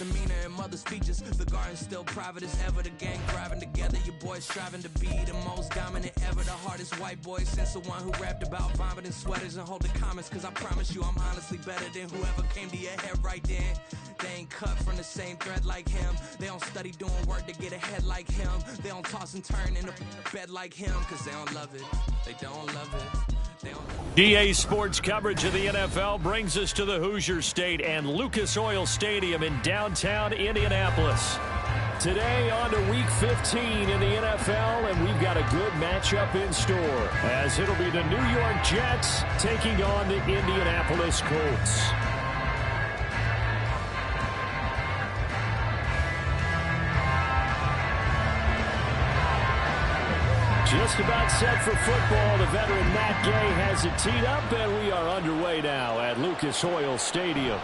misdemeanor in mother speeches. The garden's still private as ever. The gang thriving together. Your boys striving to be the most dominant ever. The hardest white boy since the one who rapped about vomiting sweaters and holding comments. Cause I promise you I'm honestly better than whoever came to your head right then. They ain't cut from the same thread like him. They don't study doing work to get ahead like him. They don't toss and turn in the bed like him. Cause they don't love it. They don't love it. DA Sports coverage of the NFL brings us to the Hoosier State and Lucas Oil Stadium in downtown Indianapolis. Today on to Week 15 in the NFL, and we've got a good matchup in store, as it'll be the New York Jets taking on the Indianapolis Colts. Just about set for football. The veteran Matt Gay has it teed up, and we are underway now at Lucas Oil Stadium.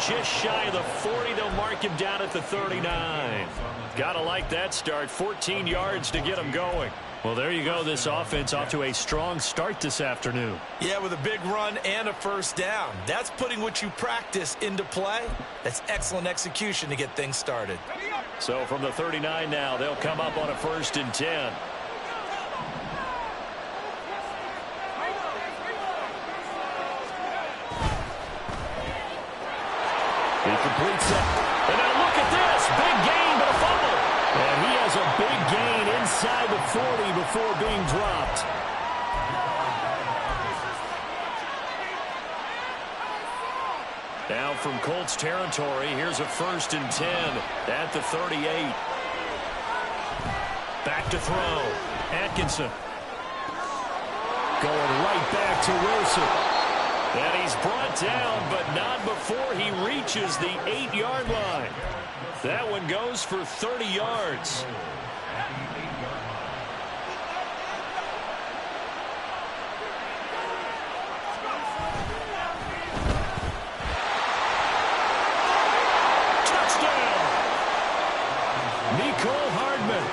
Just shy of the 40, they'll mark him down at the 39. Gotta like that start. 14 yards to get him going. Well, there you go. This offense off to a strong start this afternoon. Yeah, with a big run and a first down. That's putting what you practice into play. That's excellent execution to get things started. So from the 39 now, they'll come up on a 1st and 10. He completes it. And now look at this. Big gain, but a fumble. And he has a big gain inside the 40 before being dropped. Now from Colts territory, here's a 1st and 10 at the 38. Back to throw. Atkinson. Going right back to Wilson. And he's brought down, but not before he reaches the 8-yard line. That one goes for 30 yards. Touchdown! Nicole Hardman,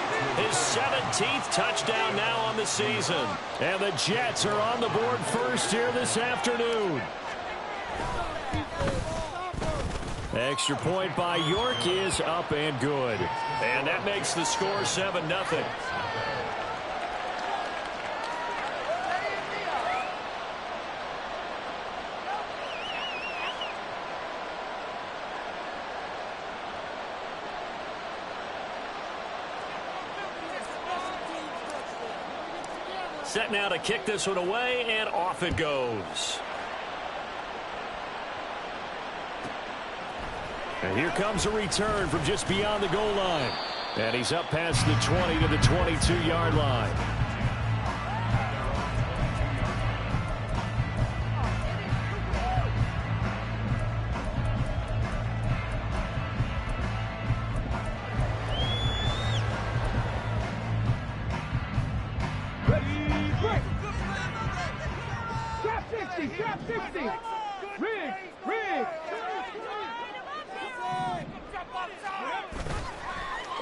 his 17th touchdown now on the season. And the Jets are on the board first here this afternoon. Extra point by York is up and good. And that makes the score 7-0. Set now to kick this one away, and off it goes. And here comes a return from just beyond the goal line. And he's up past the 20 to the 22-yard line.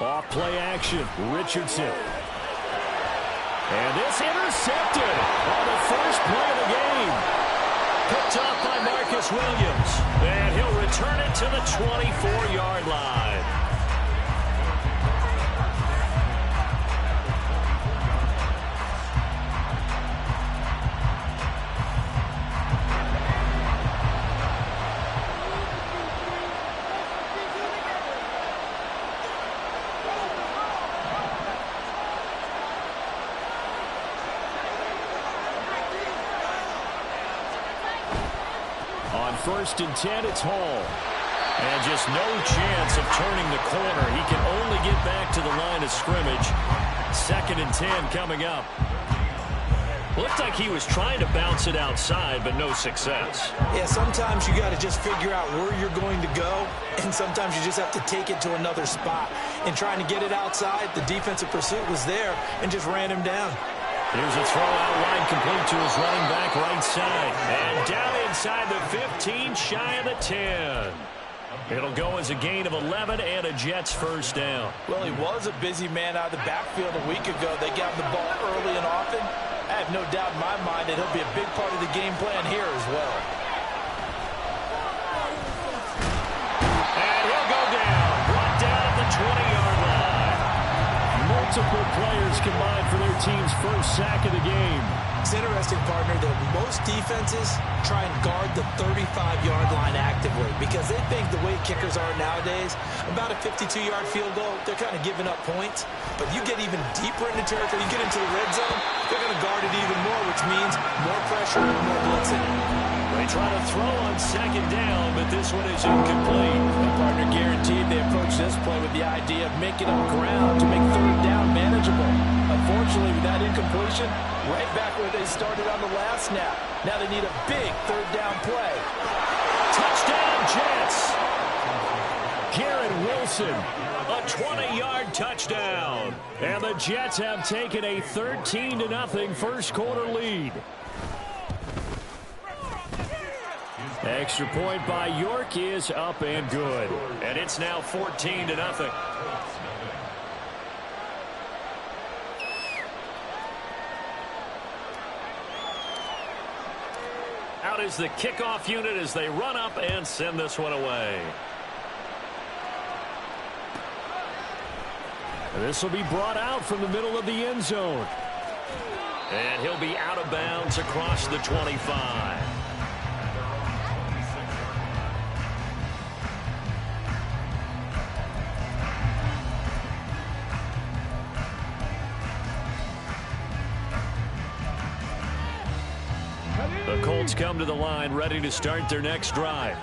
Off play action, Richardson. And it's intercepted on the first play of the game. Picked off by Marcus Williams. And he'll return it to the 24-yard line. On 1st and 10, it's Hall. And just no chance of turning the corner. He can only get back to the line of scrimmage. 2nd and 10 coming up. Looked like he was trying to bounce it outside, but no success. Yeah, sometimes you got to just figure out where you're going to go, and sometimes you just have to take it to another spot. In trying to get it outside, the defensive pursuit was there and just ran him down. Here's a throw out wide, complete to his running back right side. And down inside the 15, shy of the 10. It'll go as a gain of 11 and a Jets first down. Well, he was a busy man out of the backfield a week ago. They got the ball early and often. I have no doubt in my mind that he'll be a big part of the game plan here as well. And he'll go down. Brought down at the 20-yard line. Multiple players combined for their team's first sack of the game. It's interesting, partner, that most defenses try and guard the 35-yard line actively because they think the way kickers are nowadays, about a 52-yard field goal, they're kind of giving up points. But you get even deeper into territory, you get into the red zone, they're going to guard it even more, which means more pressure, more blitzing. They try to throw on second down, but this one is incomplete. The partner guaranteed they approach this play with the idea of making up ground to make third down manageable. Unfortunately, with that incompletion, right back where they started on the last snap. Now they need a big third down play. Touchdown, Jets! Garrett Wilson, a 20-yard touchdown. And the Jets have taken a 13-0 first quarter lead. Extra point by York is up and good. And it's now 14-0. Out is the kickoff unit as they run up and send this one away. This will be brought out from the middle of the end zone. And he'll be out of bounds across the 25. The Colts come to the line ready to start their next drive.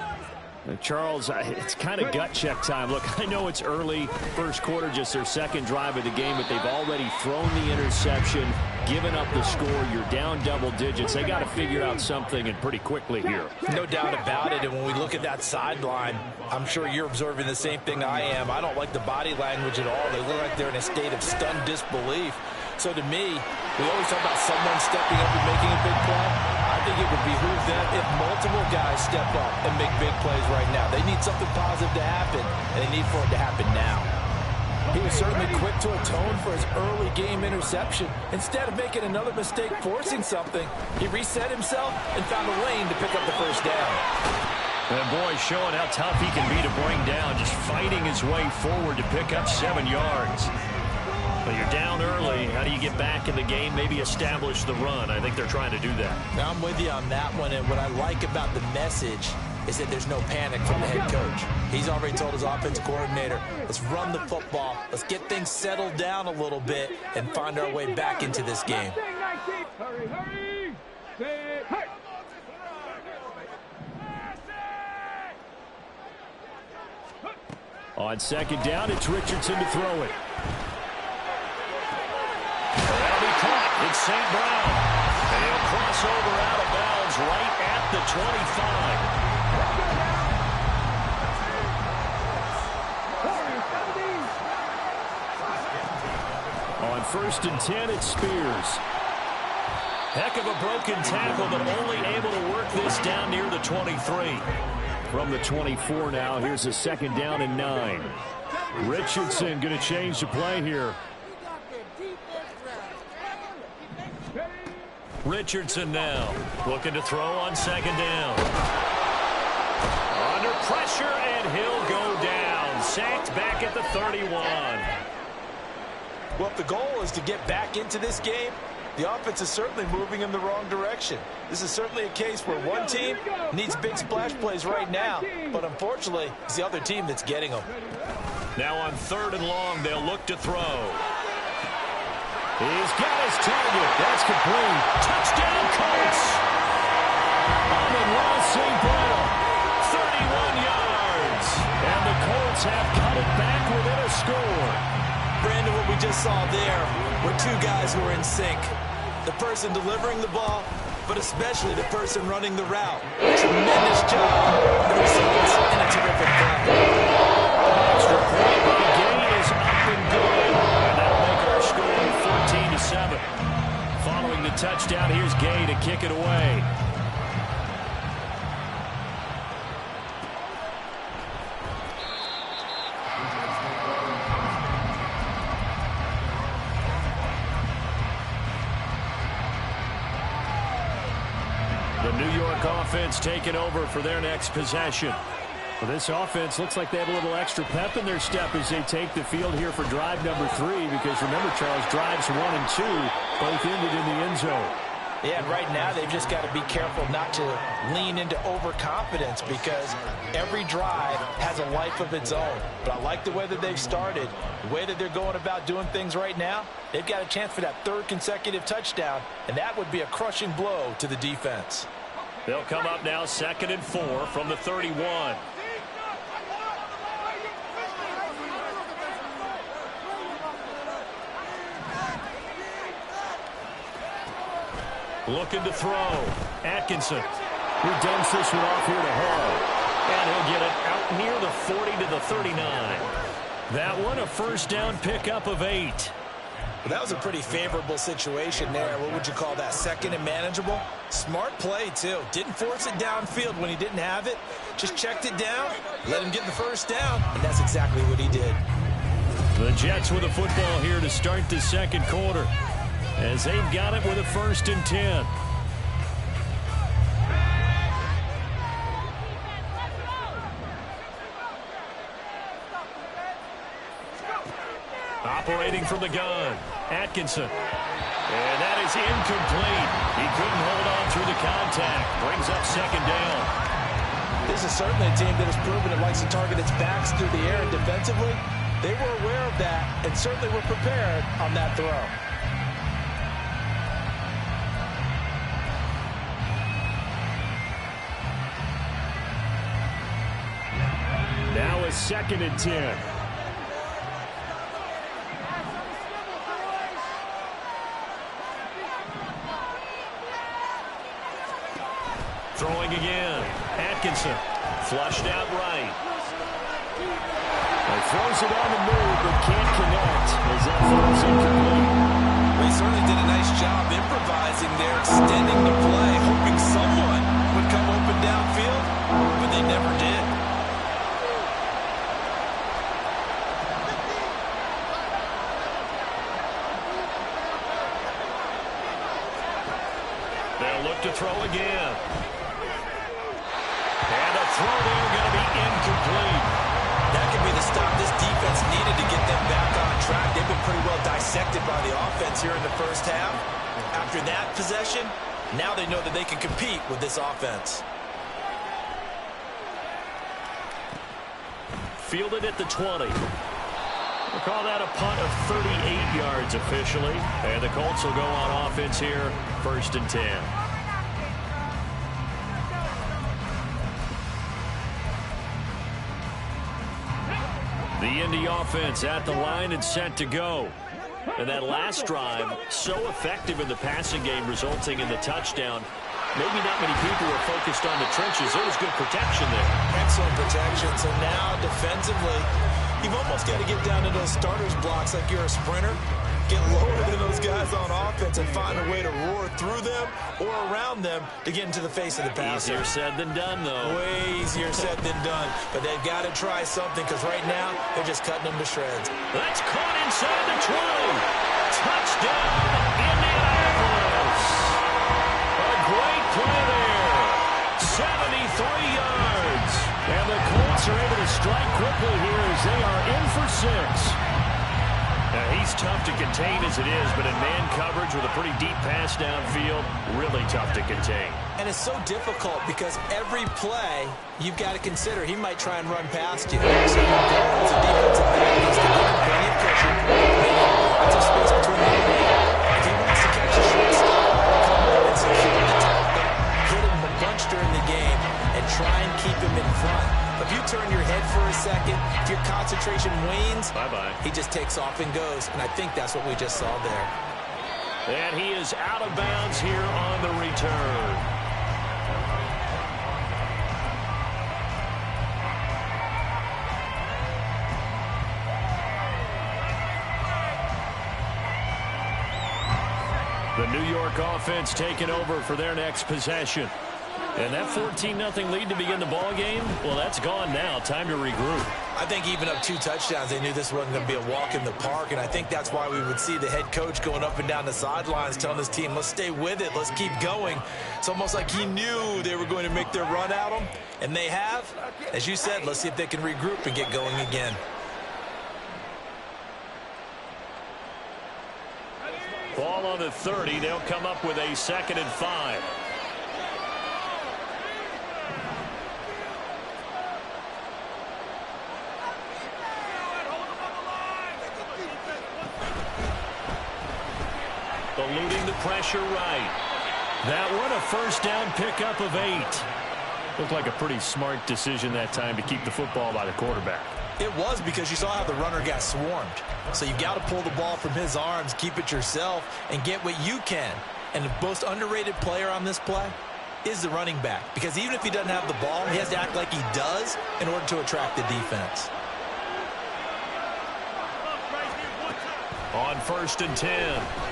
Charles, it's kind of gut check time. Look, I know it's early, first quarter, just their second drive of the game, but they've already thrown the interception, given up the score. You're down double digits. They got to figure out something, and pretty quickly here. No doubt about it, and when we look at that sideline, I'm sure you're observing the same thing I am. I don't like the body language at all. They look like they're in a state of stunned disbelief. So to me, we always talk about someone stepping up and making a big play. I think it would behoove them if multiple guys step up and make big plays right now. They need something positive to happen, and they need for it to happen now. He was certainly quick to atone for his early game interception. Instead of making another mistake forcing something, he reset himself and found a lane to pick up the first down. And boy, showing how tough he can be to bring down, just fighting his way forward to pick up 7 yards. But you're down early. How do you get back in the game? Maybe establish the run. I think they're trying to do that. Now, I'm with you on that one, and what I like about the message is that there's no panic from the head coach. He's already told his offensive coordinator, let's run the football, let's get things settled down a little bit and find our way back into this game. Hurry, hurry! Say, hey! On second down, it's Richardson to throw it. That'll be caught. It's St. Brown. And he'll cross over out of bounds right at the 25. On 1st and 10, it's Spears. Heck of a broken tackle, but only able to work this down near the 23. From the 24 now, here's a 2nd down and 9. Richardson going to change the play here. Richardson now looking to throw on 2nd down. Under pressure, and he'll go down. Sacked back at the 31. Well, if the goal is to get back into this game, the offense is certainly moving in the wrong direction. This is certainly a case where one team needs big splash plays right now, but unfortunately, it's the other team that's getting them. Now on 3rd and long, they'll look to throw. He's got his target. That's complete. Touchdown, Colts. Amon-Ra St. Brown, 31 yards. And the Colts have cut it back within a score. Brandon, what we just saw there were two guys who are in sync. the person delivering the ball, but especially the person running the route. Tremendous job. The results in a terrific play. Extra point by Gay is up and good. And that'll make our score 14-7. Following the touchdown, here's Gay to kick it away. The New York offense taking over for their next possession. Well, this offense looks like they have a little extra pep in their step as they take the field here for drive number 3, because remember, Charles, drives 1 and 2 both ended in the end zone. Yeah, and right now they've just got to be careful not to lean into overconfidence, because every drive has a life of its own. But I like the way that they've started, the way that they're going about doing things right now. They've got a chance for that 3rd consecutive touchdown, and that would be a crushing blow to the defense. They'll come up now 2nd and 4 from the 31. Looking to throw. Atkinson, who dumps this one off here to Hall. And he'll get it out near the 40 to the 39. That one a first down pickup of 8. Well, that was a pretty favorable situation there. What would you call that? 2nd and manageable? Smart play, too. Didn't force it downfield when he didn't have it. Just checked it down, let him get the first down, and that's exactly what he did. The Jets with the football here to start the 2nd quarter, as they've got it with a 1st and 10. Operating from the gun, Atkinson. And that is incomplete. He couldn't hold on through the contact. Brings up 2nd down. This is certainly a team that has proven it likes to target its backs through the air, and defensively, they were aware of that and certainly were prepared on that throw. Now a 2nd and 10. Throwing again. Atkinson. Flushed out right. He throws it on the move, but can't connect as that throws incomplete. Well, he certainly did a nice job improvising there, extending the play, hoping someone would come open downfield, but they never did. They'll look to throw again. And a throw there going to be incomplete. That could be the stop this defense needed to get them back on track. They've been pretty well dissected by the offense here in the first half. After that possession, now they know that they can compete with this offense. Fielded at the 20. We'll call that a punt of 38 yards officially. And the Colts will go on offense here, 1st and 10. The Indy offense at the line and set to go. And that last drive, so effective in the passing game, resulting in the touchdown. Maybe not many people were focused on the trenches. There was good protection there. Excellent protection. So now, defensively, you've almost got to get down to those starters blocks like you're a sprinter. Get lower than those guys on offense and find a way to roar through them or around them to get into the face of the passer. Easier said than done, though. Way easier said than done. But they've got to try something, because right now they're just cutting them to shreds. That's caught inside the 20. Touchdown, Indianapolis. A great play there. 73 yards. And the Colts are able to strike quickly here as they are in for 6. Now, he's tough to contain as it is, but in man coverage with a pretty deep pass downfield, really tough to contain. And it's so difficult because every play you've got to consider he might try and run past you. So your goal as a defensive back is to give him plenty of cushion, lots of space between him and him. If he wants to catch a short stop, come up and secure the tackle, hit him a bunch during the game, and try and keep him in front. If you turn your head for a second, if your concentration wanes, bye-bye. He just takes off and goes, and I think that's what we just saw there. And he is out of bounds here on the return. The New York offense taking over for their next possession. And that 14-0 lead to begin the ball game, well, that's gone now. Time to regroup. I think even up 2 touchdowns, they knew this wasn't going to be a walk in the park, and I think that's why we would see the head coach going up and down the sidelines telling his team, let's stay with it, let's keep going. It's almost like he knew they were going to make their run at him, and they have. As you said, let's see if they can regroup and get going again. Ball on the 30. They'll come up with a 2nd and 5. Eluding the pressure right. That one a first down pickup of 8. Looked like a pretty smart decision that time to keep the football by the quarterback. It was, because you saw how the runner got swarmed. So you got to pull the ball from his arms, keep it yourself, and get what you can. And the most underrated player on this play is the running back. Because even if he doesn't have the ball, he has to act like he does in order to attract the defense. On 1st and 10,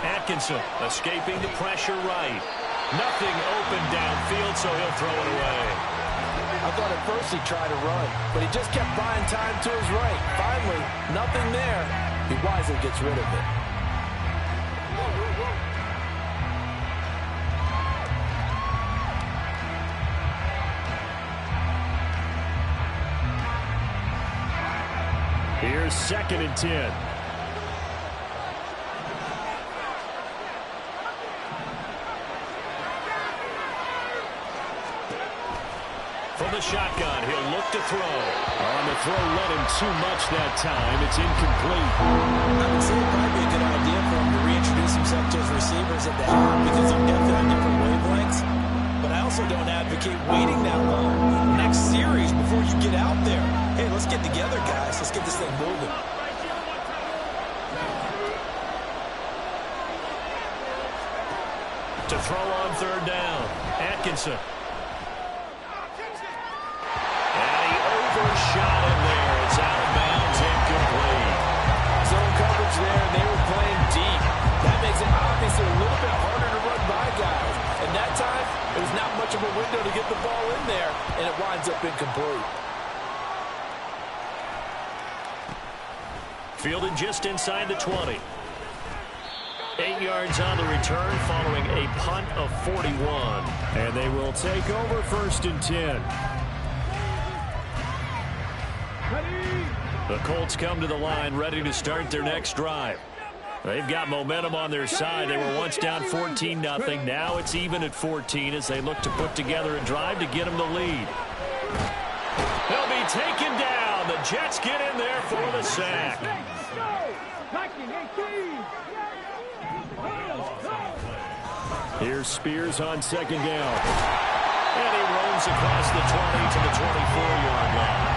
Atkinson escaping the pressure right. Nothing open downfield, so he'll throw it away. I thought at first he'd try to run, but he just kept buying time to his right. Finally, nothing there. He wisely gets rid of it. Here's 2nd and 10. From the shotgun, he'll look to throw. On the throw, let him too much that time. It's incomplete. I would say it might be a good idea for him to reintroduce himself to his receivers at the half, because they're definitely on different wavelengths. But I also don't advocate waiting that long. Next series, before you get out there, hey, let's get together, guys. Let's get this thing moving. To throw on 3rd down, Atkinson. Shot in there. It's out of bounds, incomplete. Zone coverage there, and they were playing deep. That makes it obviously a little bit harder to run by guys. And that time, it was not much of a window to get the ball in there, and it winds up incomplete. Fielded just inside the 20. 8 yards on the return following a punt of 41. And they will take over 1st and 10. The Colts come to the line ready to start their next drive. They've got momentum on their side. They were once down 14-0. Now it's even at 14 as they look to put together a drive to get them the lead. They'll be taken down. The Jets get in there for the sack. Here's Spears on 2nd down. And he roams across the 20 to the 24-yard line.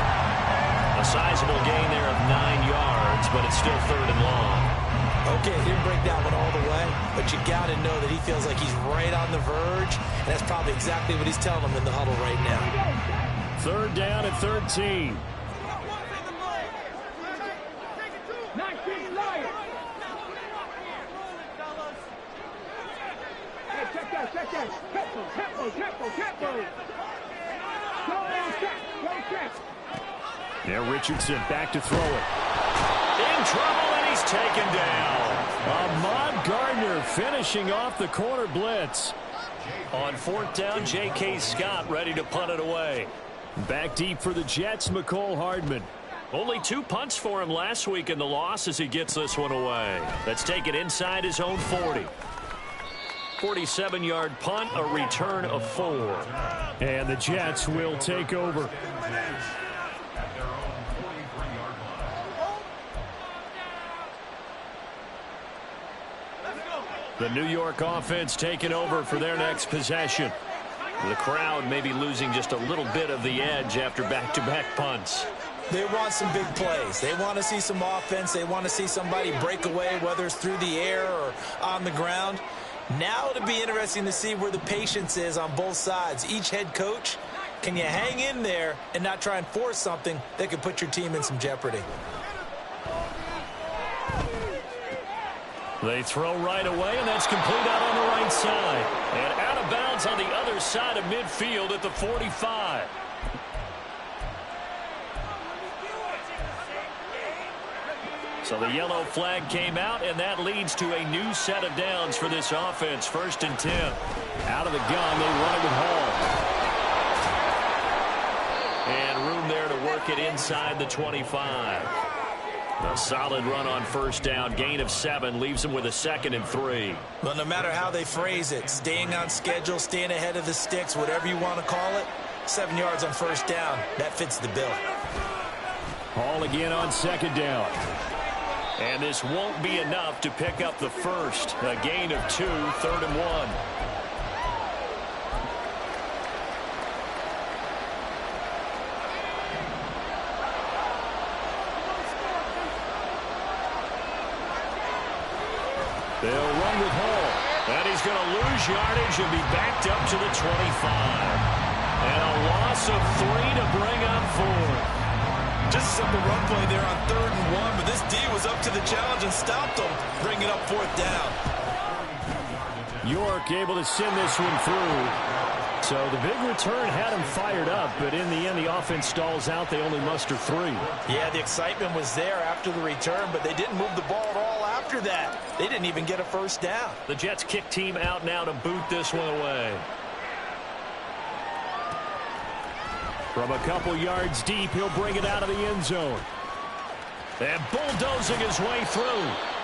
A sizable gain there of 9 yards, but it's still 3rd and long. Okay, he didn't break that one all the way, but you got to know that he feels like he's right on the verge, and that's probably exactly what he's telling them in the huddle right now. 3rd down and 13. Now Richardson back to throw it. In trouble, and he's taken down. Ahmad Gardner finishing off the corner blitz. On 4th down, J.K. Scott ready to punt it away. Back deep for the Jets, McCole Hardman. Only 2 punts for him last week in the loss as he gets this one away. Let's take it inside his own 40. 47-yard punt, a return of 4. And the Jets will take over. The New York offense taking over for their next possession. The crowd may be losing just a little bit of the edge after back-to-back punts. They want some big plays. They want to see some offense. They want to see somebody break away, whether it's through the air or on the ground. Now it'll be interesting to see where the patience is on both sides. Each head coach, can you hang in there and not try and force something that could put your team in some jeopardy? They throw right away, and that's complete out on the right side. And out of bounds on the other side of midfield at the 45. So the yellow flag came out, and that leads to a new set of downs for this offense. 1st and 10. Out of the gun, they run it with Hall. And room there to work it inside the 25. A solid run on 1st down. Gain of 7 leaves them with a 2nd and 3. Well, no matter how they phrase it, staying on schedule, staying ahead of the sticks, whatever you want to call it, 7 yards on 1st down. That fits the bill. Hall again on 2nd down. And this won't be enough to pick up the first. A gain of 2, 3rd and 1. They'll run with Hall. And he's going to lose yardage and be backed up to the 25. And a loss of 3 to bring up 4. Just a simple run play there on 3rd and 1, but this D was up to the challenge and stopped them, bringing up 4th down. York able to send this one through. So the big return had him fired up, but in the end, the offense stalls out. They only muster 3. Yeah, the excitement was there after the return, but they didn't move the ball at all after that. They didn't even get a 1st down. The Jets kick team out now to boot this one away. From a couple yards deep, he'll bring it out of the end zone. And bulldozing his way through.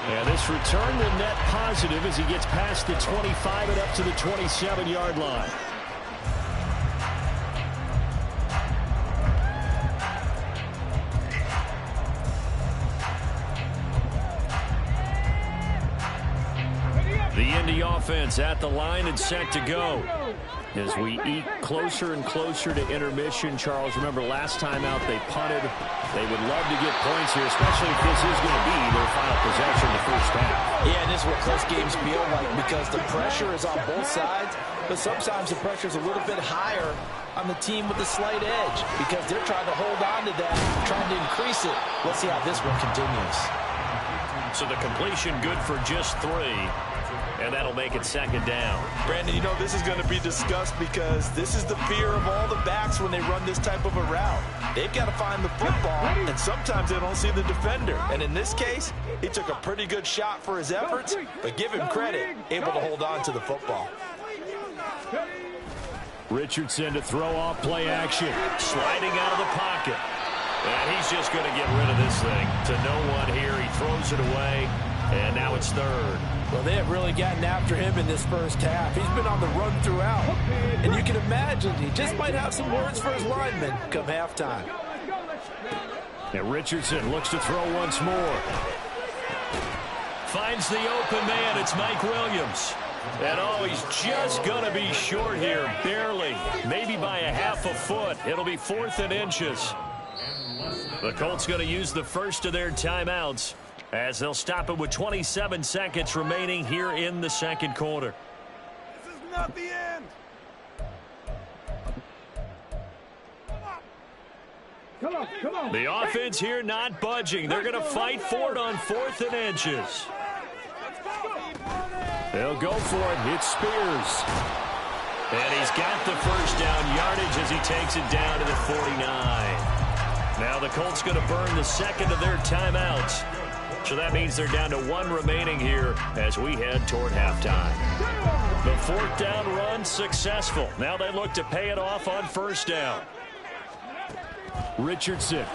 And this return will net positive as he gets past the 25 and up to the 27-yard line. The Indy offense at the line and set to go. As we eke closer and closer to intermission, Charles, remember last time out they punted. They would love to get points here, especially if this is going to be their final possession the first half. Yeah, and this is what close games feel like because the pressure is on both sides, but sometimes the pressure is a little bit higher on the team with the slight edge because they're trying to hold on to that, trying to increase it. Let's see how this one continues. So the completion good for just 3. And that'll make it 2nd down. Brandon, you know this is going to be discussed because this is the fear of all the backs when they run this type of a route. They've got to find the football, and sometimes they don't see the defender. And in this case, he took a pretty good shot for his efforts, but give him credit, able to hold on to the football. Richardson to throw off play action. Sliding out of the pocket. And he's just going to get rid of this thing to no one here. He throws it away, and now it's 3rd. Well, they have really gotten after him in this first half. He's been on the run throughout. And you can imagine he just might have some words for his linemen come halftime. And Richardson looks to throw once more. Finds the open man. It's Mike Williams. And oh, he's just going to be short here. Barely. Maybe by a half a foot. It'll be 4th and inches. The Colts going to use the first of their timeouts as they'll stop it with 27 seconds remaining here in the 2nd quarter. This is not the end. Come on, come on. The offense here not budging. They're going to fight for it on 4th and inches. They'll go for it. It's Spears. And he's got the 1st down yardage as he takes it down to the 49. Now the Colts going to burn the 2nd of their timeouts. So that means they're down to 1 remaining here as we head toward halftime. The 4th down run successful. Now they look to pay it off on 1st down. Richardson.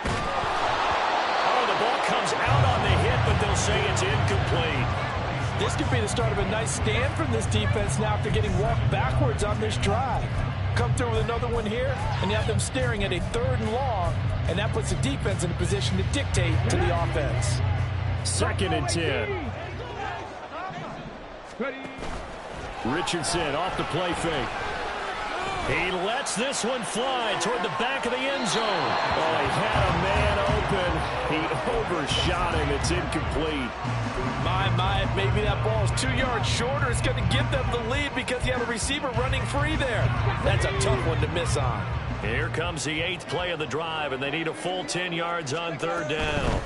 Oh, the ball comes out on the hit, but they'll say it's incomplete. This could be the start of a nice stand from this defense now after getting walked backwards on this drive. Come through with another one here, and you have them staring at a 3rd and long, and that puts the defense in a position to dictate to the offense. 2nd and 10. Richardson off the play fake. He lets this one fly toward the back of the end zone. Oh, he had first shot, and it's incomplete. My, maybe that ball is 2 yards shorter. It's going to give them the lead because you have a receiver running free there. That's a tough one to miss on. Here comes the 8th play of the drive, and they need a full 10 yards on third down.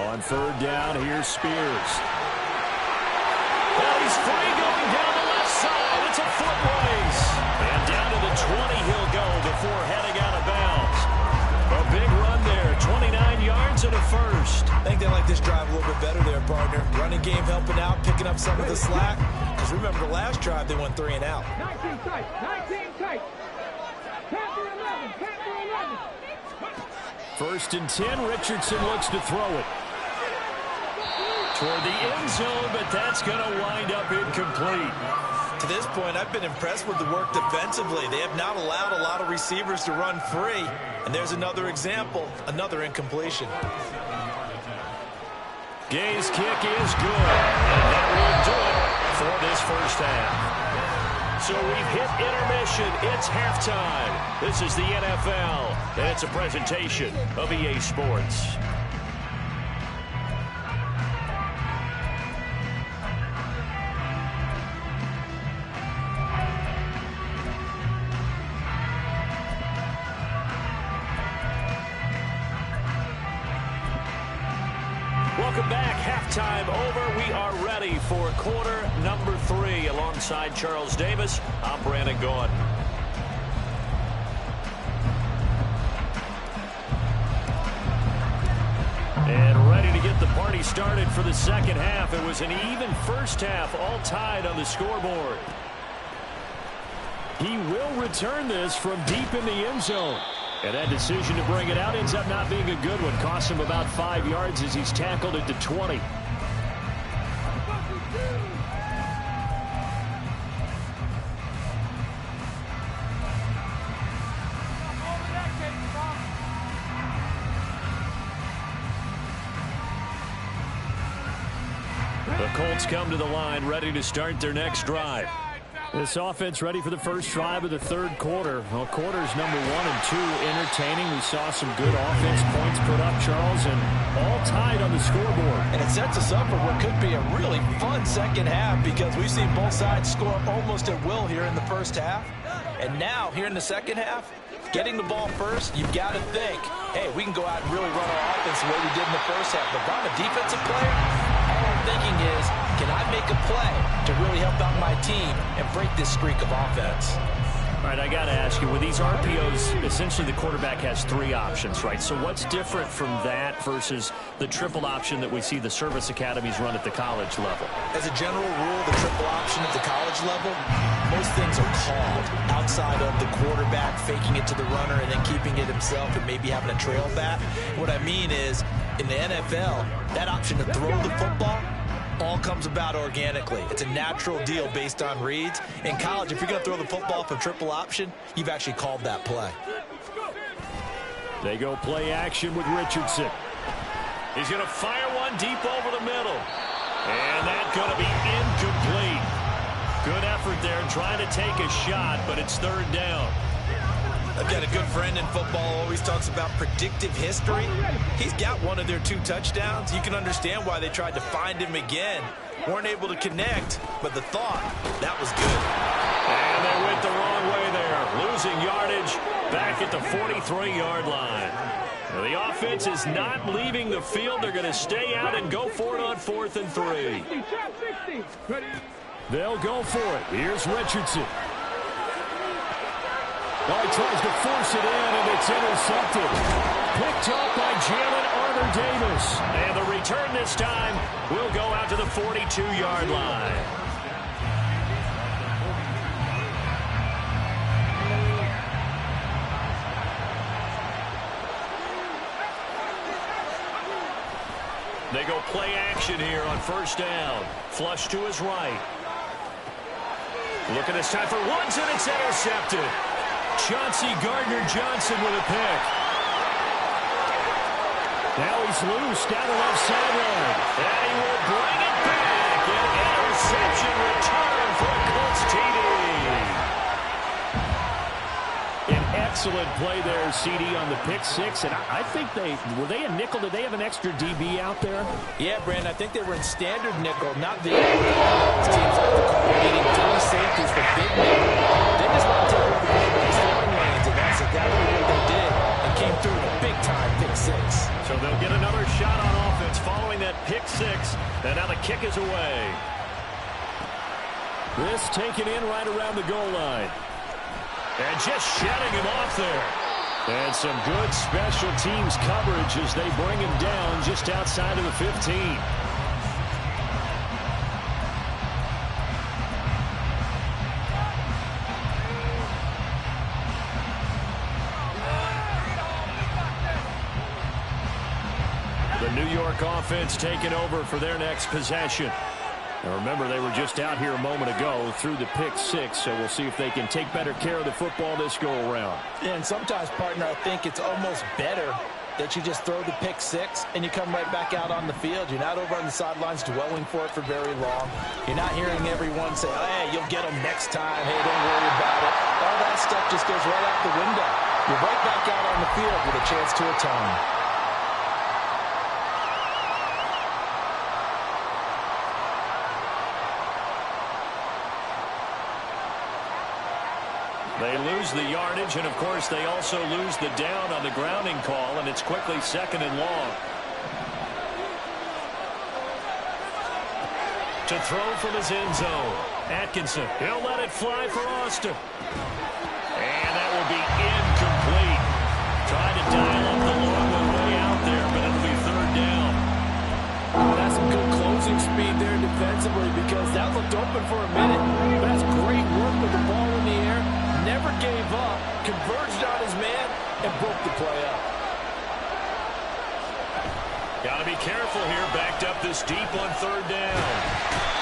On third down, here's Spears. Well, he's free going down the left side. It's a foot race. And down to the 20 he'll go before heading out of bounds. A big run there, 29 yards and a first. I think they like this drive a little bit better there, partner. Running game helping out, picking up some of the slack. Because remember the last drive, they went 3 and out. 19 tight, 19 tight. Panther 11, Panther 11. First and 10, Richardson looks to throw it. Toward the end zone, but that's going to wind up incomplete. To this point, I've been impressed with the work defensively. They have not allowed a lot of receivers to run free. And there's another example, another incompletion. Gay's kick is good. And that will do it for this first half. So we've hit intermission. It's halftime. This is the NFL, and it's a presentation of EA Sports. Welcome back. Halftime over. We are ready for quarter number 3. Alongside Charles Davis, I'm Brandon Gaudin. And ready to get the party started for the second half. It was an even first half, all tied on the scoreboard. He will return this from deep in the end zone. And that decision to bring it out ends up not being a good one. Costs him about 5 yards as he's tackled at the 20. The Colts come to the line, ready to start their next drive. This offense ready for the first drive of the third quarter. Well, quarters number 1 and 2 entertaining. We saw some good offense points put up, Charles, and all tied on the scoreboard. And it sets us up for what could be a really fun second half because we've seen both sides score almost at will here in the first half. And now, here in the second half, getting the ball first, you've got to think, hey, we can go out and really run our offense the way we did in the first half. But if I'm a defensive player, all I'm thinking is, can I make a play to really help out my team and break this streak of offense? All right, I got to ask you, with these RPOs, essentially the quarterback has 3 options, right? So what's different from that versus the triple option that we see the service academies run at the college level? As a general rule, the triple option at the college level, most things are called outside of the quarterback faking it to the runner and then keeping it himself and maybe having a trail back. What I mean is, in the NFL, that option to throw the football all comes about organically. It's a natural deal based on reads. In college, if you're going to throw the football from triple option, you've actually called that play. They go play action with Richardson. He's going to fire one deep over the middle. And that's going to be incomplete. Good effort there trying to take a shot, but it's third down. I've got a good friend in football, always talks about predictive history. He's got one of their 2 touchdowns. You can understand why they tried to find him again. Weren't able to connect, but the thought, that was good. And they went the wrong way there. Losing yardage back at the 43-yard line. Now, the offense is not leaving the field. They're going to stay out and go for it on 4th and 3. They'll go for it. Here's Richardson. Well, he tries to force it in, and it's intercepted. Picked up by Jalen Arthur-Davis. And the return this time will go out to the 42-yard line. They go play action here on first down. Flush to his right. Looking this time for Woods, and it's intercepted. Chauncey Gardner-Johnson with a pick. Now he's loose down the left sideline. And he will bring it back. An interception return for a Colts TD. An Excellent play there, CD, on the pick six. And I think were they a nickel? Did they have an extra DB out there? Yeah, Brandon, I think they were in standard nickel, not the teams like to call it, meaning three safeties for big nickel. They just want to take over the throwing lanes, and that's exactly what they did, and came through with a big-time pick six. So they'll get another shot on offense following that pick six, and now the kick is away. This taken in right around the goal line. And just shedding him off there. And some good special teams coverage as they bring him down just outside of the 15. The New York offense taking over for their next possession. Now remember, they were just out here a moment ago through the pick six, so we'll see if they can take better care of the football this go-around. And sometimes, partner, I think it's almost better that you just throw the pick six and you come right back out on the field. You're not over on the sidelines dwelling for it for very long. You're not hearing everyone say, oh, hey, you'll get them next time. Hey, don't worry about it. All that stuff just goes right out the window. You're right back out on the field with a chance to atone. They lose the yardage, and, of course, they also lose the down on the grounding call, and it's quickly 2nd and long. To throw from his end zone. Atkinson, he'll let it fly for Austin. And that will be incomplete. Tried to dial up the long one way out there, but it'll be 3rd down. That's some good closing speed there defensively because that looked open for a minute. That's great work with the ball in the air. Never gave up, converged on his man, and broke the play up. Got to be careful here, backed up this deep on 3rd down.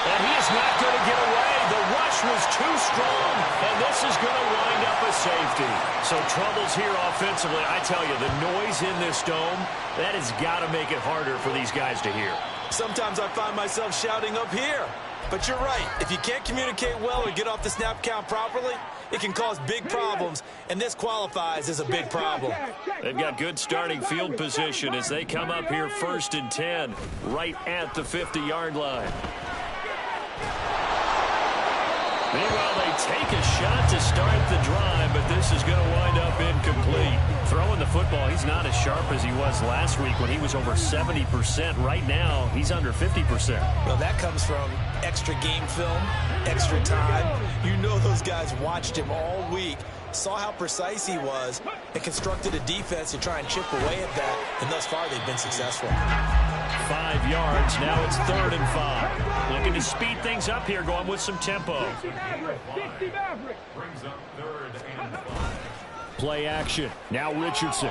And he is not going to get away. The rush was too strong, and this is going to wind up a safety. So troubles here offensively. I tell you, the noise in this dome, that has got to make it harder for these guys to hear. Sometimes I find myself shouting up here. But you're right. If you can't communicate well or get off the snap count properly, it can cause big problems, and this qualifies as a big problem. They've got good starting field position as they come up here 1st and 10, right at the 50-yard line. Meanwhile, they take a shot to start the drive, but this is going to wind up incomplete. Throwing the football, he's not as sharp as he was last week when he was over 70%. Right now, he's under 50%. Well, that comes from extra game film, extra time. You know those guys watched him all week, saw how precise he was, and constructed a defense to try and chip away at that, and thus far they've been successful. 5 yards. Now it's 3rd and 5. Looking to speed things up here, going with some tempo. Play action. Now Richardson.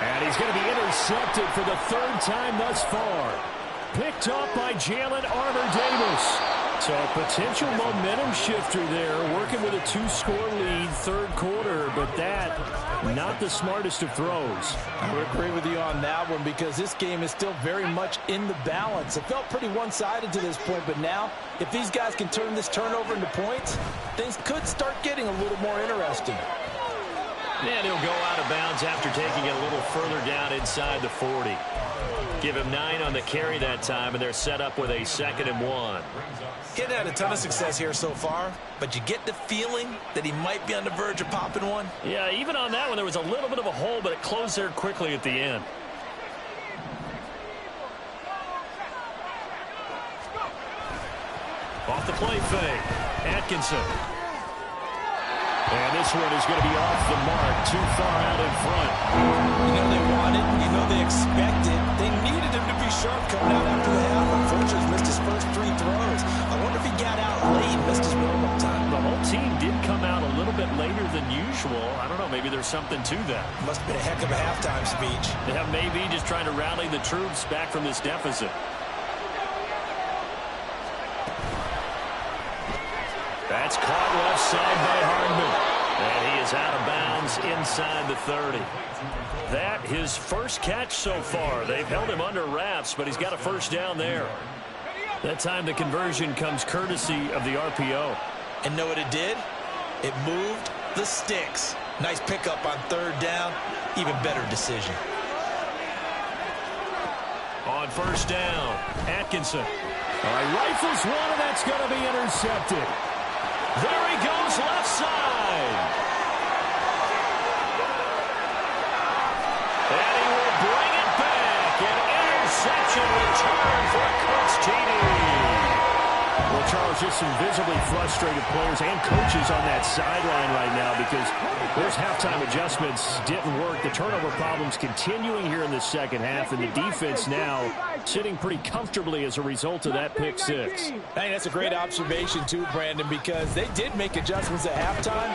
And he's going to be intercepted for the 3rd time thus far. Picked off by Jalen Armour-Davis. So a potential momentum shifter there, working with a 2-score lead, 3rd quarter, but that, not the smartest of throws. I would agree with you on that one because this game is still very much in the balance. It felt pretty one-sided to this point, but now, if these guys can turn this turnover into points, things could start getting a little more interesting. And he'll go out of bounds after taking it a little further down inside the 40. Give him 9 on the carry that time, and they're set up with a 2nd and 1. He hadn't had a ton of success here so far, but you get the feeling that he might be on the verge of popping one. Yeah, even on that one, there was a little bit of a hole, but it closed there quickly at the end. Off the play fake, Atkinson. And this one is going to be off the mark, too far out in front. You know they wanted, you know they expected. They needed him to be sharp coming out after the half. Unfortunately, he missed his first 3 throws. I wonder if he got out late and missed his warm-up time. The whole team did come out a little bit later than usual. I don't know, maybe there's something to that. Must have been a heck of a halftime speech. Yeah, maybe just trying to rally the troops back from this deficit. That's caught left side by Hardman. And he is out of bounds inside the 30. That his first catch so far. They've held him under wraps, but he's got a 1st down there. That time the conversion comes courtesy of the RPO. And know what it did? It moved the sticks. Nice pickup on third down. Even better decision. On first down, Atkinson. All right, rifles one, and that's going to be intercepted. There he goes, left side. And he will bring it back. An interception return for a Colts TD. Well, Charles, just some visibly frustrated players and coaches on that sideline right now because those halftime adjustments didn't work. The turnover problems continuing here in the second half, and the defense now sitting pretty comfortably as a result of that pick six. I think that's a great observation, too, Brandon, because they did make adjustments at halftime.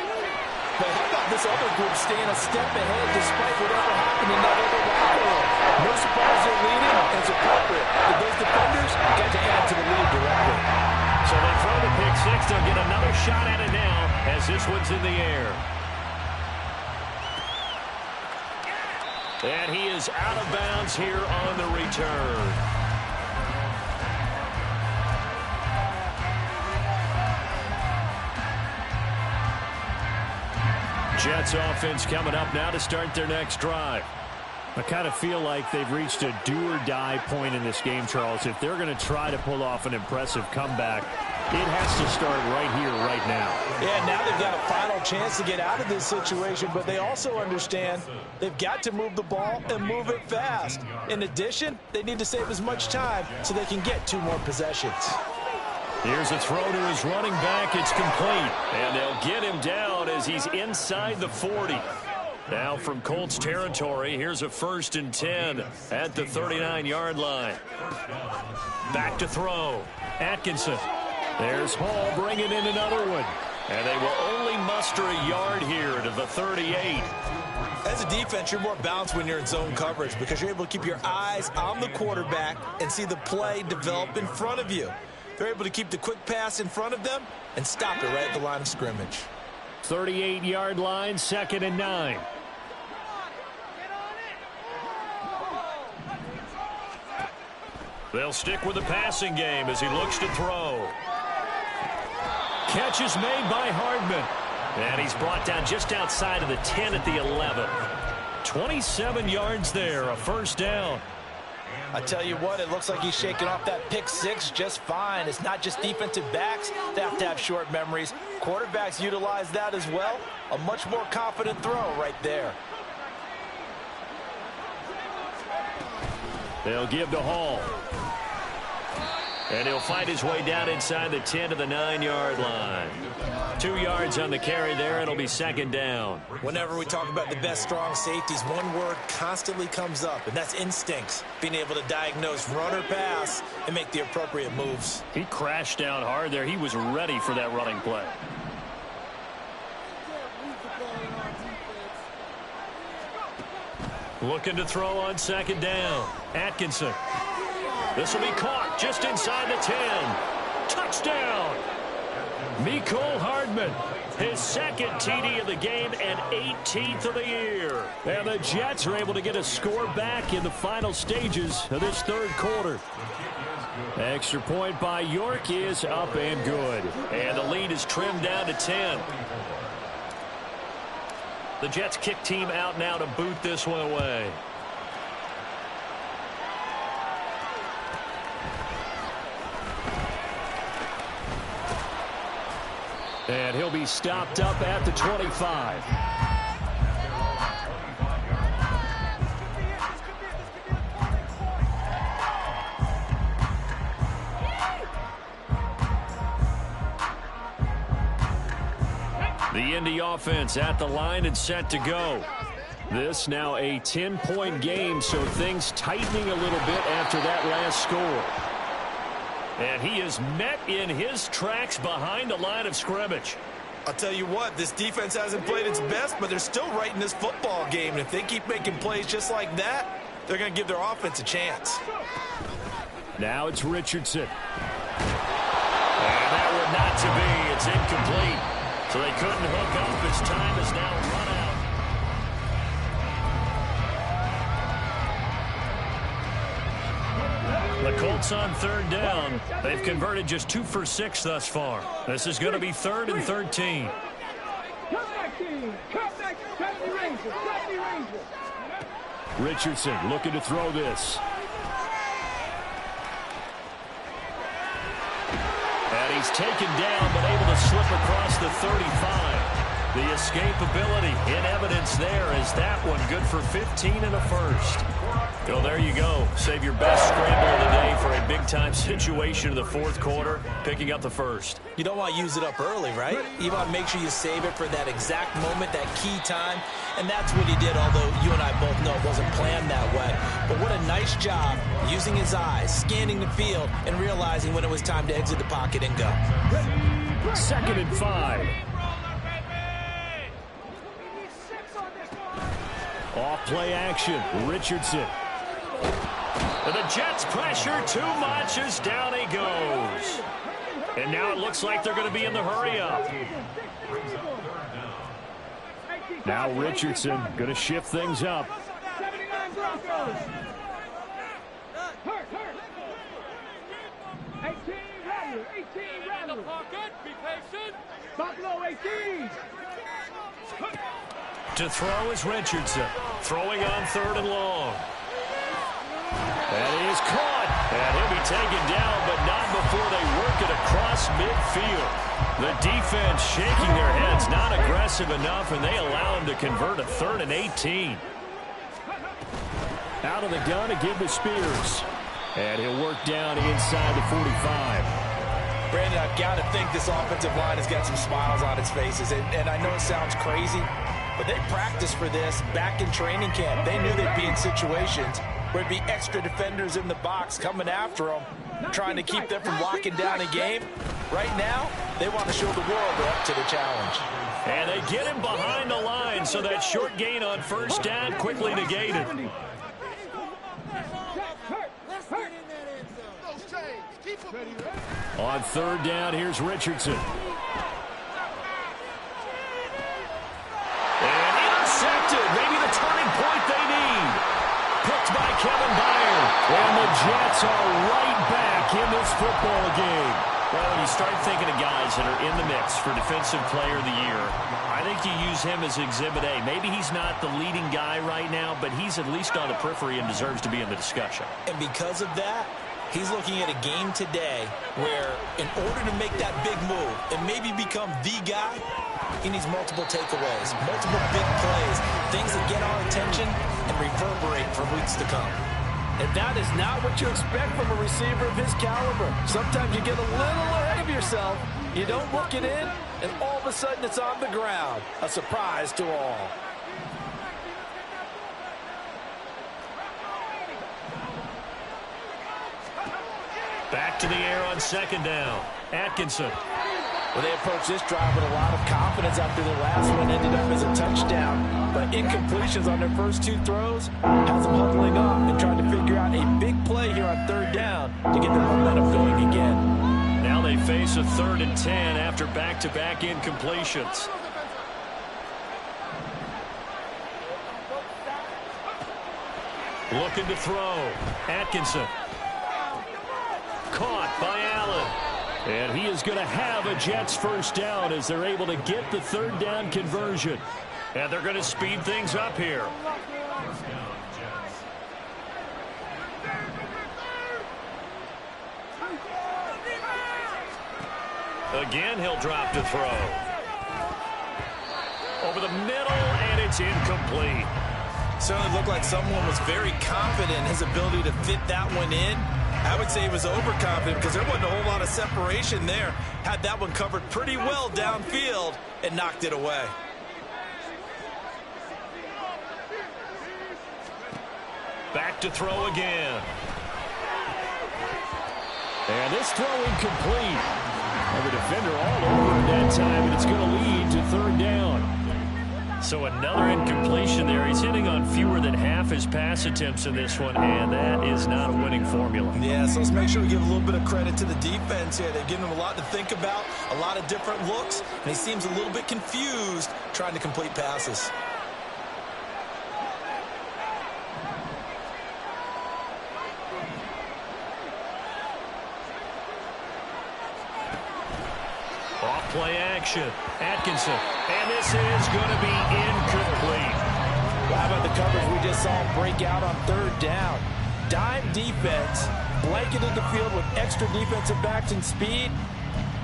But how about this other group staying a step ahead despite whatever happened in that other locker room? No surprise they're leading, and it's appropriate. But those defenders got to add to the lead directly. So they throw the pick six. They'll get another shot at it now as this one's in the air. And he is out of bounds here on the return. Jets offense coming up now to start their next drive. I kind of feel like they've reached a do-or-die point in this game, Charles. If they're going to try to pull off an impressive comeback, it has to start right here, right now. Yeah, now they've got a final chance to get out of this situation, but they also understand they've got to move the ball and move it fast. In addition, they need to save as much time so they can get 2 more possessions. Here's a throw to his running back. It's complete. And they'll get him down as he's inside the 40. Now from Colts territory, here's a 1st and 10 at the 39-yard line. Back to throw. Atkinson. There's Hall bringing in another one. And they will only muster a yard here to the 38. As a defense, you're more balanced when you're in zone coverage because you're able to keep your eyes on the quarterback and see the play develop in front of you. They're able to keep the quick pass in front of them and stop it right at the line of scrimmage. 38-yard line, 2nd and 9. They'll stick with the passing game as he looks to throw. Catch is made by Hardman. And he's brought down just outside of the 10 at the 11. 27 yards there, a 1st down. I tell you what, it looks like he's shaking off that pick six just fine. It's not just defensive backs that have to have short memories. Quarterbacks utilize that as well. A much more confident throw right there. They'll give to Hall. And he'll fight his way down inside the 10 to the 9-yard line. 2 yards on the carry there. It'll be 2nd down. Whenever we talk about the best strong safeties, one word constantly comes up, and that's instincts. Being able to diagnose run or pass and make the appropriate moves. He crashed down hard there. He was ready for that running play. Looking to throw on 2nd down. Atkinson. This will be caught just inside the 10. Touchdown! Mecole Hardman, his 2nd TD of the game and 18th of the year. And the Jets are able to get a score back in the final stages of this 3rd quarter. Extra point by York is up and good. And the lead is trimmed down to 10. The Jets kick team out now to boot this one away. And he'll be stopped up at the 25. The Indy offense at the line and set to go. This now a 10-point game, so things tightening a little bit after that last score. And he is met in his tracks behind the line of scrimmage. I'll tell you what, this defense hasn't played its best, but they're still right in this football game. And if they keep making plays just like that, they're going to give their offense a chance. Now it's Richardson. And that would not to be. It's incomplete. So they couldn't hook up. His time is now run out. The Colts on 3rd down. They've converted just 2 for 6 thus far. This is going to be 3rd and 13. 15. Come back, 70 Rangers. 70 Rangers. Richardson looking to throw this. And he's taken down, but able to slip across the 35. The escapability in evidence there as that one good for 15 in the first. Well, there you go. Save your best scramble of the day for a big-time situation in the fourth quarter, picking up the first. You don't want to use it up early, right? You want to make sure you save it for that exact moment, that key time, and that's what he did, although you and I both know it wasn't planned that way. But what a nice job using his eyes, scanning the field, and realizing when it was time to exit the pocket and go. 2nd and 5. Off play action, Richardson. And the Jets pressure too much as down he goes. And now it looks like they're going to be in the hurry up. Now Richardson going to shift things up. 79 Broncos. 18 Rattler. 18 Rattler. Be patient. Buffalo 18. To throw is Richardson. Throwing on 3rd and long. That is caught. And he'll be taken down, but not before they work it across midfield. The defense shaking their heads, not aggressive enough, and they allow him to convert a 3rd and 18. Out of the gun to give to Spears. And he'll work down inside the 45. Brandon, I've got to think this offensive line has got some smiles on its faces. And I know it sounds crazy, but they practiced for this back in training camp. They knew they'd be in situations where it'd be extra defenders in the box coming after them, trying to keep them from locking down a game. Right now, they want to show the world they're up to the challenge. And they get him behind the line, so that short gain on 1st down quickly negated. On 3rd down, here's Richardson. And intercepted. Maybe the turning point they need. Picked by Kevin Byard. And the Jets are right back in this football game. Well, when you start thinking of guys that are in the mix for Defensive Player of the Year, I think you use him as Exhibit A. Maybe he's not the leading guy right now, but he's at least on the periphery and deserves to be in the discussion. And because of that, he's looking at a game today where in order to make that big move and maybe become the guy, he needs multiple takeaways, multiple big plays, things that get our attention and reverberate for weeks to come. And that is not what you expect from a receiver of his caliber. Sometimes you get a little ahead of yourself, you don't look it in, and all of a sudden it's on the ground. A surprise to all. Back to the air on 2nd down. Atkinson. Well, they approached this drive with a lot of confidence after the last one ended up as a touchdown. But incompletions on their first 2 throws has them huddling up and trying to figure out a big play here on 3rd down to get their momentum going again. Now they face a 3rd and 10 after back-to-back incompletions. Looking to throw. Atkinson. Caught by Allen. And he is going to have a Jets 1st down as they're able to get the 3rd down conversion. And they're going to speed things up here. Again, he'll drop to throw. Over the middle, and it's incomplete. Certainly looked like someone was very confident in his ability to fit that one in. I would say he was overconfident because there wasn't a whole lot of separation there. Had that one covered pretty well downfield and knocked it away. Back to throw again. And this throw incomplete. And the defender all over him that time, and it's going to lead to 3rd down. So another incompletion there. He's hitting on fewer than half his pass attempts in this one, and that is not a winning formula. Yeah, so let's make sure we give a little bit of credit to the defense here. They've given him a lot to think about, a lot of different looks, and he seems a little bit confused trying to complete passes. Off Play action. Atkinson. And this is going to be incomplete. Well, how about the coverage we just saw break out on third down? Dime defense, blanketed the field with extra defensive backs and speed,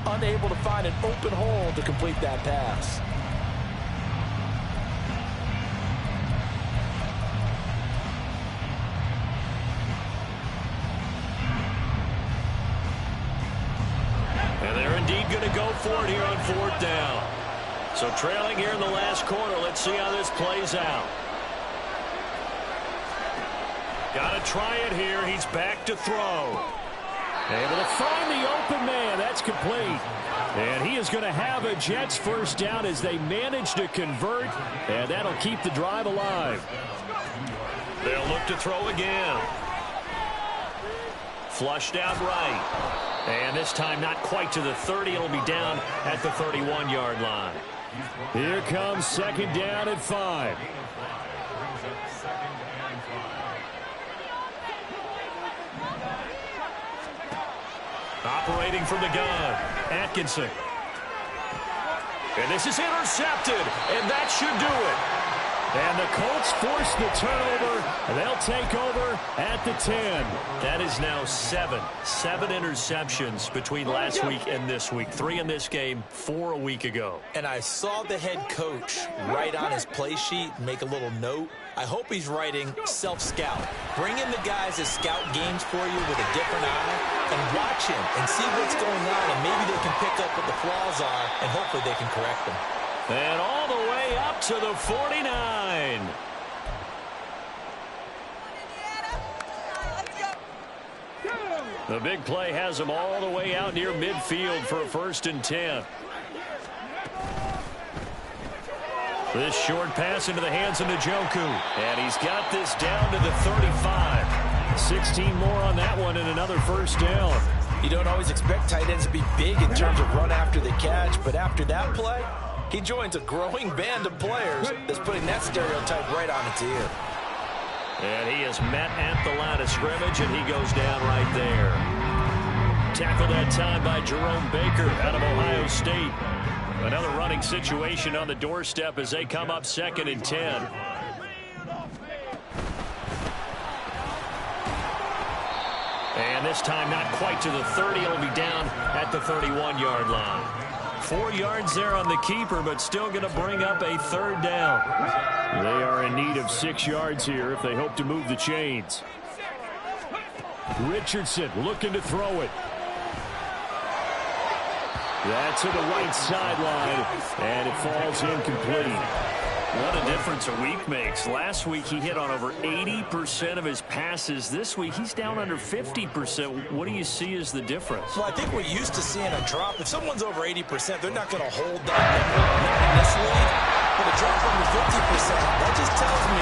unable to find an open hole to complete that pass. And they're indeed going to go for it here on fourth down. So trailing here in the last quarter. Let's see how this plays out. Got to try it here. He's back to throw. Able to find the open man. That's complete. And he is going to have a Jets first down as they manage to convert. And that'll keep the drive alive. They'll look to throw again. Flushed out right. And this time not quite to the 30. It'll be down at the 31-yard line. Here comes second down at 5. Operating from the gun, Atkinson. And this is intercepted, and that should do it. And the Colts force the turnover, and they'll take over at the 10. That is now 7 interceptions between last week and this week. 3 in this game, 4 a week ago. And I saw the head coach write on his play sheet, make a little note. I hope he's writing self-scout. Bring in the guys that scout games for you with a different eye and watch him and see what's going on, and maybe they can pick up what the flaws are, and hopefully they can correct them. And all the way up to the 49. The big play has him all the way out near midfield for a 1st and 10. This short pass into the hands of Njoku. And he's got this down to the 35. 16 more on that one and another first down. You don't always expect tight ends to be big in terms of run after the catch, but after that play, he joins a growing band of players that's putting that stereotype right on its ear. And he is met at the line of scrimmage, and he goes down right there. Tackled that time by Jerome Baker out of Ohio State. Another running situation on the doorstep as they come up 2nd and 10. And this time not quite to the 30. It'll be down at the 31-yard line. 4 yards there on the keeper, but still going to bring up a 3rd down. They are in need of 6 yards here if they hope to move the chains. Richardson looking to throw it. That's to the right sideline, and it falls incomplete. What a difference a week makes. Last week he hit on over 80% of his passes. This week he's down under 50%. What do you see as the difference? Well, I think we're used to seeing a drop. If someone's over 80%, they're not going to hold that number in this league. But a drop under 50%, that just tells me